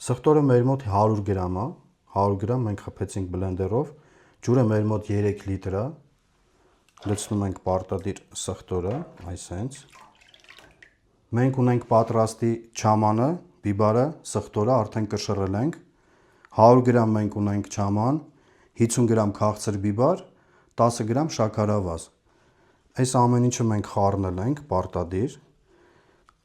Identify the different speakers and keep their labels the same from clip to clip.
Speaker 1: Սխտորը մեր մոտ 100 գրամ է, 100 գրամ մենք խփեցինք բլենդերով, ջուրը մեր մոտ 3 լիտր է, լցնում ենք պարտադիր սխտորը, այսենց։ Մենք ունենք պատրաստի չամանը, բիբարը, սխտորը արդեն կշռել ենք, 100 գրամ մենք ունենք չաման, 50 գրամ քաղցր բիբար, 10 գրամ շաքարավազ։ Այս ամեն ինչը մենք խառնել ենք պարտադիր,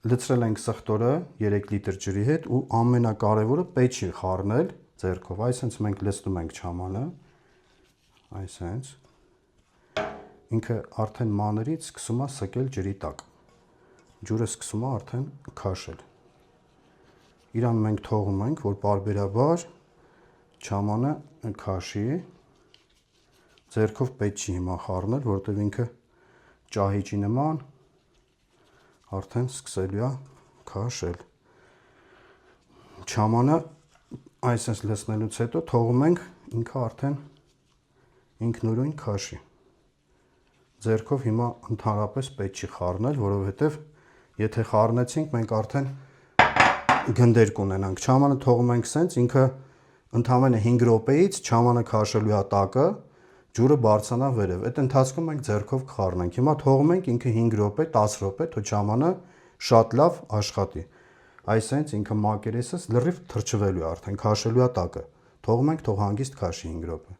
Speaker 1: լցրել ենք սխտորը 3 լիտր ջրի հետ ու ամենակարևորը պետք չի խառնել ձեռքով, այսինքն մենք լցնում ենք չամանը, այսինքն ինքը արդեն մանրից սկսում է սկել ջրի տակ, ջուրը սկսում է արդեն քաշել, իրան մենք թողում ենք, որ պարբերաբար չամանը քաշի, ձեռքով պետք չի հիմա խառնել, որովհետև ինքը ճահիճի նման արդեն սկսելու է քաշել։ Չամանը այսպես լցնելուց հետո թողում ենք ինքը արդեն ինքնուրույն քաշի։ Ձեռքով հիմա ընդհանրապես պետք չի խառնել, որովհետև եթե խառնեցինք, մենք արդեն գնդեր կունենանք։ Չամանը թողում ենք սենց, ինքը ընդամենը 5 րոպեից չամանը քաշելու է տակը, ջուրը բարձրանա վերև։ Այդ ընթացքում մենք ձեռքով կխառնենք։ Հիմա թողում ենք ինքը 5 րոպե, 10 րոպե, թող չամանը շատ լավ աշխատի։ Այսինքն ինքը մակերեսս լրիվ թրջվելու է արդեն, քաշելու է տակը։ Թողում ենք թող հանգիստ քաշի 5 րոպե։